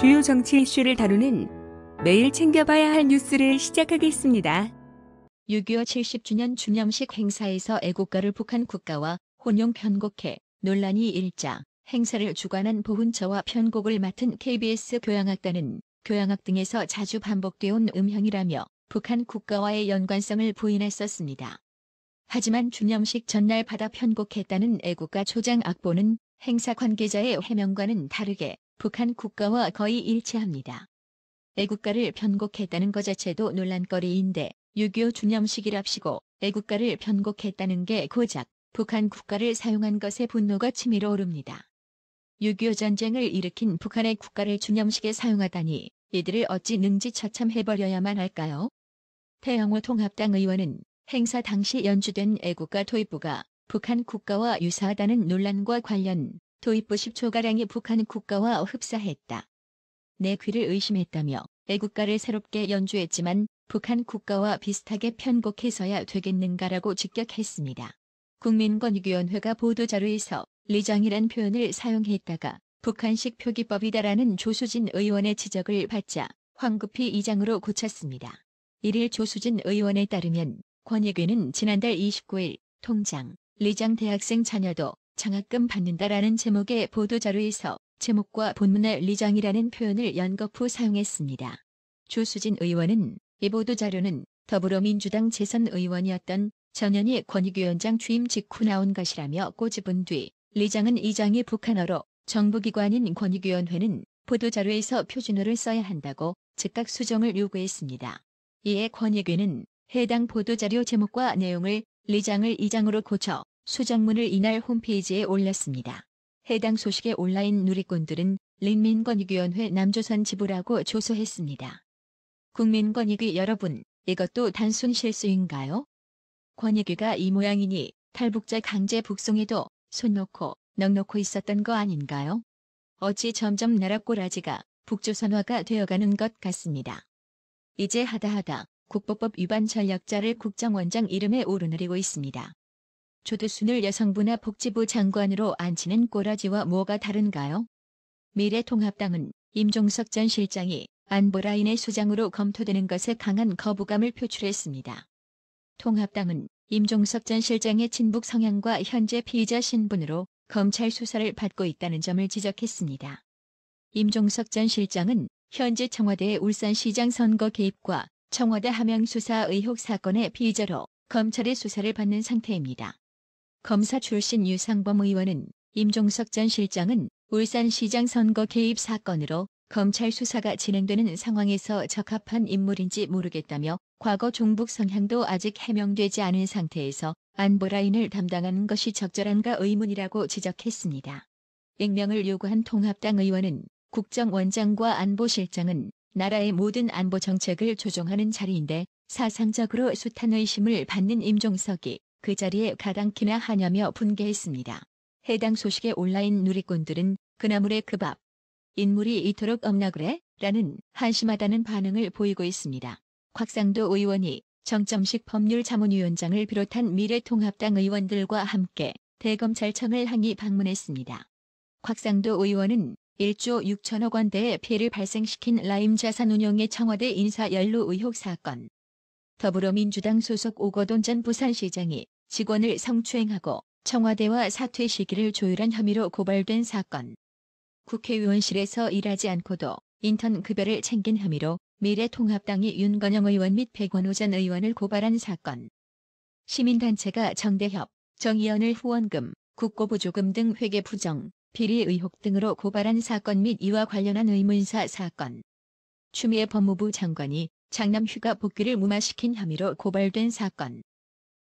주요 정치 이슈를 다루는 매일 챙겨봐야 할 뉴스를 시작하겠습니다. 6.25 70주년 주념식 행사에서 애국가를 북한 국가와 혼용 편곡해 논란이 일자 행사를 주관한 보훈처와 편곡을 맡은 KBS 교향악단은 교향악 등에서 자주 반복되어온 음향이라며 북한 국가와의 연관성을 부인했었습니다. 하지만 주념식 전날 받아 편곡했다는 애국가 초장 악보는 행사 관계자의 해명과는 다르게 북한 국가와 거의 일치합니다. 애국가를 편곡했다는 것 자체도 논란거리인데 6.25 주념식이랍시고 애국가를 편곡했다는 게 고작 북한 국가를 사용한 것에 분노가 치밀어 오릅니다. 6.25 전쟁을 일으킨 북한의 국가를 주념식에 사용하다니 이들을 어찌 능지처참해버려야만 할까요? 태영호 통합당 의원은 행사 당시 연주된 애국가 도입부가 북한 국가와 유사하다는 논란과 관련 도입부 10초가량이 북한 국가와 흡사했다. 내 귀를 의심했다며 애국가를 새롭게 연주했지만 북한 국가와 비슷하게 편곡해서야 되겠는가라고 직격했습니다. 국민권익위원회가 보도자료에서 리장이란 표현을 사용했다가 북한식 표기법이다라는 조수진 의원의 지적을 받자 황급히 이장으로 고쳤습니다. 1일 조수진 의원에 따르면 권익위는 지난달 29일 통장, 리장 대학생 자녀도 장학금 받는다라는 제목의 보도자료에서 제목과 본문의 리장이라는 표현을 연거푸 사용했습니다. 조수진 의원은 이 보도자료는 더불어민주당 재선 의원이었던 전현희 권익위원장 취임 직후 나온 것이라며 꼬집은 뒤 리장은 이장이 북한어로 정부기관인 권익위원회는 보도자료에서 표준어를 써야 한다고 즉각 수정을 요구했습니다. 이에 권익위는 해당 보도자료 제목과 내용을 리장을 이장으로 고쳐 수정문을 이날 홈페이지에 올렸습니다. 해당 소식에 온라인 누리꾼들은 린민권익위원회 남조선 지부라고 조소했습니다. 국민권익위 여러분, 이것도 단순 실수인가요? 권익위가 이 모양이니 탈북자 강제 북송에도 손 놓고 넋 놓고 있었던 거 아닌가요? 어찌 점점 나라 꼬라지가 북조선화가 되어가는 것 같습니다. 이제 하다하다 국보법 위반 전력자를 국정원장 이름에 오르내리고 있습니다. 조두순을 여성부나 복지부 장관으로 앉히는 꼬라지와 뭐가 다른가요? 미래통합당은 임종석 전 실장이 안보라인의 수장으로 검토되는 것에 강한 거부감을 표출했습니다. 통합당은 임종석 전 실장의 친북 성향과 현재 피의자 신분으로 검찰 수사를 받고 있다는 점을 지적했습니다. 임종석 전 실장은 현재 청와대의 울산시장 선거 개입과 청와대 함양 수사 의혹 사건의 피의자로 검찰의 수사를 받는 상태입니다. 검사 출신 유상범 의원은 임종석 전 실장은 울산시장 선거 개입 사건으로 검찰 수사가 진행되는 상황에서 적합한 인물인지 모르겠다며 과거 종북 성향도 아직 해명되지 않은 상태에서 안보라인을 담당하는 것이 적절한가 의문이라고 지적했습니다. 익명을 요구한 통합당 의원은 국정원장과 안보실장은 나라의 모든 안보 정책을 조종하는 자리인데 사상적으로 숱한 의심을 받는 임종석이 그 자리에 가당키나 하냐며 분개했습니다. 해당 소식에 온라인 누리꾼들은 그나물의 그 밥. 인물이 이토록 없나 그래? 라는 한심하다는 반응을 보이고 있습니다. 곽상도 의원이 정점식 법률자문위원장을 비롯한 미래통합당 의원들과 함께 대검찰청을 항의 방문했습니다. 곽상도 의원은 1조 6천억 원대의 피해를 발생시킨 라임 자산운용의 청와대 인사 연루 의혹 사건, 더불어민주당 소속 오거돈 전 부산시장이 직원을 성추행하고 청와대와 사퇴 시기를 조율한 혐의로 고발된 사건, 국회의원실에서 일하지 않고도 인턴 급여를 챙긴 혐의로 미래통합당이 윤건영 의원 및 백원호 전 의원을 고발한 사건, 시민단체가 정대협, 정의연을 후원금, 국고보조금 등 회계 부정, 비리 의혹 등으로 고발한 사건 및 이와 관련한 의문사 사건, 추미애 법무부 장관이 장남 휴가 복귀를 무마시킨 혐의로 고발된 사건,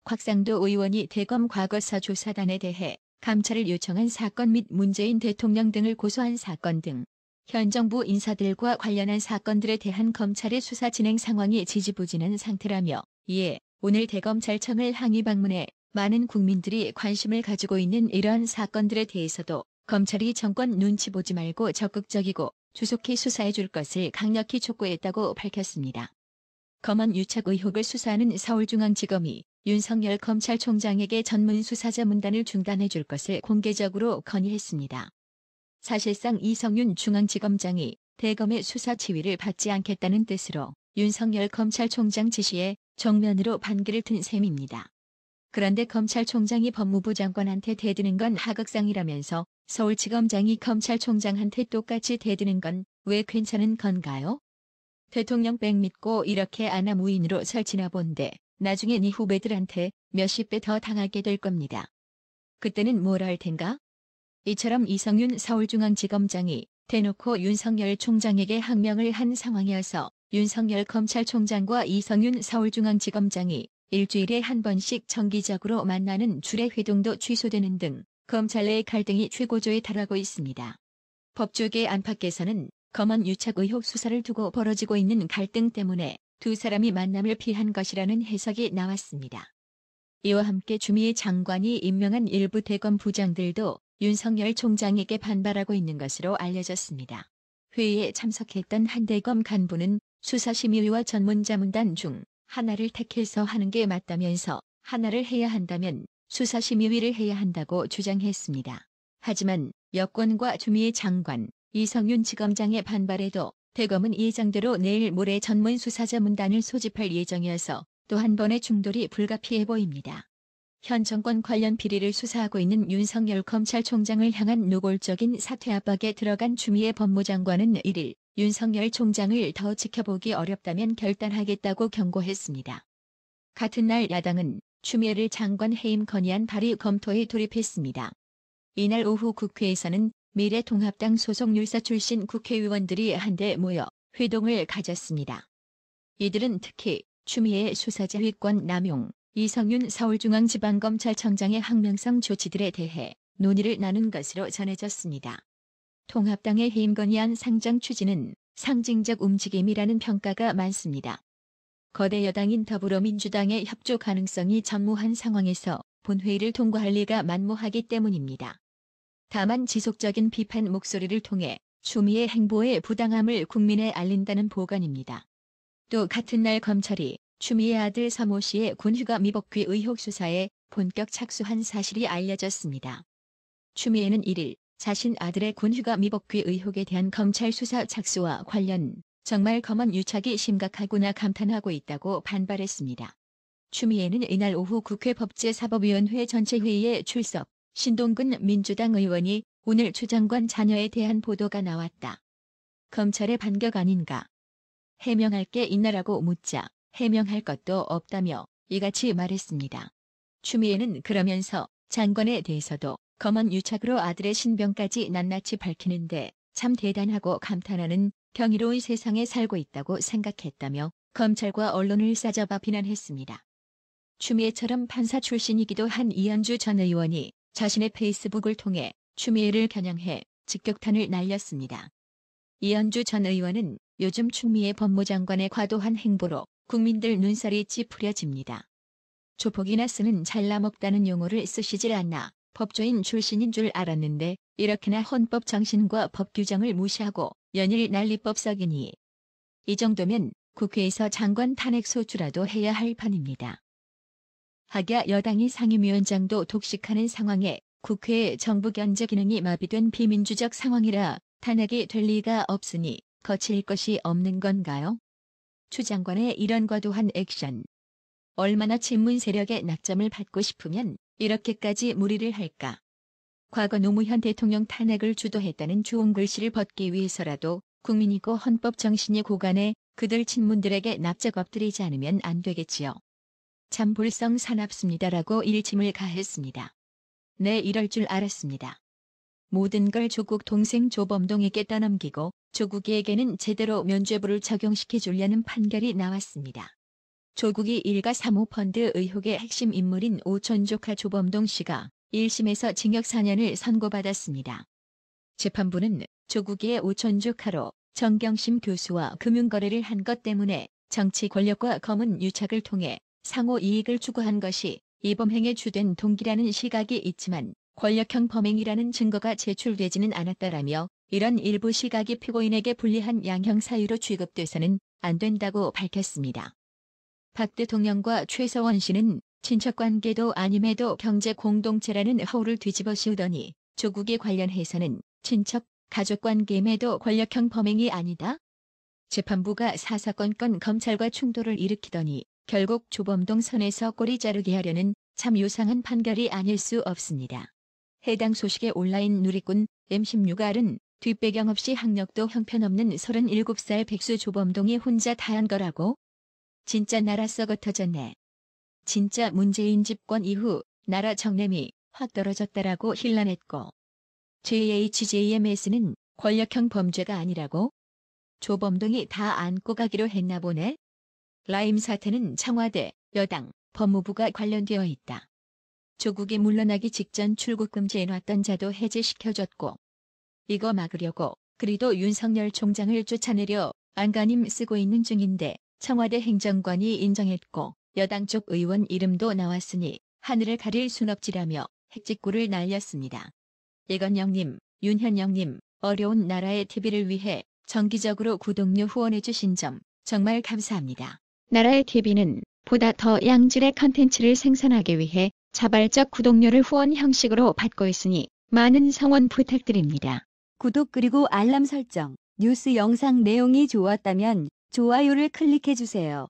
곽상도 의원이 대검 과거사 조사단에 대해 감찰을 요청한 사건 및 문재인 대통령 등을 고소한 사건 등 현 정부 인사들과 관련한 사건들에 대한 검찰의 수사 진행 상황이 지지부진한 상태라며 이에 오늘 대검찰청을 항의 방문해 많은 국민들이 관심을 가지고 있는 이러한 사건들에 대해서도 검찰이 정권 눈치 보지 말고 적극적이고 조속히 수사해 줄 것을 강력히 촉구했다고 밝혔습니다. 검언 유착 의혹을 수사하는 서울중앙지검이 윤석열 검찰총장에게 전문수사자 문단을 중단해 줄 것을 공개적으로 건의했습니다. 사실상 이성윤 중앙지검장이 대검의 수사 지휘를 받지 않겠다는 뜻으로 윤석열 검찰총장 지시에 정면으로 반기를 튼 셈입니다. 그런데 검찰총장이 법무부 장관한테 대드는 건 하극상이라면서 서울지검장이 검찰총장한테 똑같이 대드는 건 왜 괜찮은 건가요? 대통령 백 믿고 이렇게 아나무인으로 설치나 본데 나중에 네 후배들한테 몇십 배 더 당하게 될 겁니다. 그때는 뭘 할 텐가? 이처럼 이성윤 서울중앙지검장이 대놓고 윤석열 총장에게 항명을 한 상황이어서 윤석열 검찰총장과 이성윤 서울중앙지검장이 일주일에 한 번씩 정기적으로 만나는 주례 회동도 취소되는 등 검찰 내 갈등이 최고조에 달하고 있습니다. 법조계 안팎에서는 검언 유착 의혹 수사를 두고 벌어지고 있는 갈등 때문에 두 사람이 만남을 피한 것이라는 해석이 나왔습니다. 이와 함께 추미애 장관이 임명한 일부 대검 부장들도 윤석열 총장에게 반발하고 있는 것으로 알려졌습니다. 회의에 참석했던 한 대검 간부는 수사심의위와 전문자문단 중 하나를 택해서 하는 게 맞다면서 하나를 해야 한다면 수사심의위를 해야 한다고 주장했습니다. 하지만 여권과 추미애 장관, 이성윤 지검장의 반발에도 대검은 예정대로 내일 모레 전문수사자문단을 소집할 예정이어서 또 한 번의 충돌이 불가피해 보입니다. 현 정권 관련 비리를 수사하고 있는 윤석열 검찰총장을 향한 노골적인 사퇴 압박에 들어간 추미애 법무장관은 1일 윤석열 총장을 더 지켜보기 어렵다면 결단하겠다고 경고했습니다. 같은 날 야당은 추미애를 장관 해임 건의안 발의 검토에 돌입했습니다. 이날 오후 국회에서는 미래통합당 소속 율사 출신 국회의원들이 한데 모여 회동을 가졌습니다. 이들은 특히 추미애의 수사지휘권 남용, 이성윤 서울중앙지방검찰청장의 항명성 조치들에 대해 논의를 나눈 것으로 전해졌습니다. 통합당의 해임 건의안 상정 추진은 상징적 움직임이라는 평가가 많습니다. 거대 여당인 더불어민주당의 협조 가능성이 전무한 상황에서 본회의를 통과할 리가 만무하기 때문입니다. 다만 지속적인 비판 목소리를 통해 추미애 행보의 부당함을 국민에 알린다는 보관입니다. 또 같은 날 검찰이 추미애 아들 서모 씨의 군휴가 미복귀 의혹 수사에 본격 착수한 사실이 알려졌습니다. 추미애는 1일 자신 아들의 군휴가 미복귀 의혹에 대한 검찰 수사 착수와 관련 정말 검언 유착이 심각하구나 감탄하고 있다고 반발했습니다. 추미애는 이날 오후 국회 법제사법위원회 전체회의에 출석, 신동근 민주당 의원이 오늘 추 장관 자녀에 대한 보도가 나왔다. 검찰의 반격 아닌가? 해명할 게 있나라고 묻자 해명할 것도 없다며 이같이 말했습니다. 추미애는 그러면서 장관에 대해서도 검언 유착으로 아들의 신병까지 낱낱이 밝히는데 참 대단하고 감탄하는 경이로운 세상에 살고 있다고 생각했다며 검찰과 언론을 싸잡아 비난했습니다. 추미애처럼 판사 출신이기도 한 이현주 전 의원이 자신의 페이스북을 통해 추미애를 겨냥해 직격탄을 날렸습니다. 이현주 전 의원은 요즘 추미애 법무장관의 과도한 행보로 국민들 눈살이 찌푸려집니다. 조폭이나 쓰는 잘라먹다는 용어를 쓰시질 않나 법조인 출신인 줄 알았는데 이렇게나 헌법 정신과 법 규정을 무시하고 연일 난리법 썩이니 이 정도면 국회에서 장관 탄핵 소추라도 해야 할 판입니다. 하기야 여당이 상임위원장도 독식하는 상황에 국회의 정부 견제 기능이 마비된 비민주적 상황이라 탄핵이 될 리가 없으니 거칠 것이 없는 건가요? 추 장관의 이런 과도한 액션. 얼마나 친문 세력의 낙점을 받고 싶으면 이렇게까지 무리를 할까? 과거 노무현 대통령 탄핵을 주도했다는 좋은 글씨를 벗기 위해서라도 국민이고 헌법 정신이 고간해 그들 친문들에게 납작 엎드리지 않으면 안 되겠지요. 참 볼성 사납습니다라고 일침을 가했습니다. 네, 이럴 줄 알았습니다. 모든 걸 조국 동생 조범동에게 떠넘기고 조국이에게는 제대로 면죄부를 적용시켜 주려는 판결이 나왔습니다. 조국이 일가 사모펀드 의혹의 핵심 인물인 오촌 조카 조범동 씨가 1심에서 징역 4년을 선고받았습니다. 재판부는 조국이의 오촌 조카로 정경심 교수와 금융거래를 한 것 때문에 정치 권력과 검은 유착을 통해 상호 이익을 추구한 것이 이 범행의 주된 동기라는 시각이 있지만 권력형 범행이라는 증거가 제출되지는 않았다라며 이런 일부 시각이 피고인에게 불리한 양형 사유로 취급돼서는 안 된다고 밝혔습니다. 박 대통령과 최서원 씨는 친척관계도 아님에도 경제 공동체라는 허울을 뒤집어 씌우더니 조국에 관련해서는 친척, 가족관계매도 권력형 범행이 아니다? 재판부가 사사건건 검찰과 충돌을 일으키더니 결국 조범동 선에서 꼬리 자르게 하려는 참 요상한 판결이 아닐 수 없습니다. 해당 소식에 온라인 누리꾼 M16R은 뒷배경 없이 학력도 형편없는 37살 백수 조범동이 혼자 다 한 거라고? 진짜 나라 썩어 터졌네. 진짜 문재인 집권 이후 나라 정рем이 확 떨어졌다라고 힐난했고 JHJMS는 권력형 범죄가 아니라고? 조범동이 다 안고 가기로 했나 보네? 라임 사태는 청와대, 여당, 법무부가 관련되어 있다. 조국이 물러나기 직전 출국 금지해놨던 자도 해제시켜줬고 이거 막으려고 그리도 윤석열 총장을 쫓아내려 안간힘 쓰고 있는 중인데 청와대 행정관이 인정했고 여당 쪽 의원 이름도 나왔으니 하늘을 가릴 순 없지라며 핵직구를 날렸습니다. 예건영님, 윤현영님, 어려운 나라의 TV를 위해 정기적으로 구독료 후원해주신 점 정말 감사합니다. 나라의 TV는 보다 더 양질의 컨텐츠를 생산하기 위해 자발적 구독료를 후원 형식으로 받고 있으니 많은 성원 부탁드립니다. 구독 그리고 알람 설정, 뉴스 영상 내용이 좋았다면 좋아요를 클릭해주세요.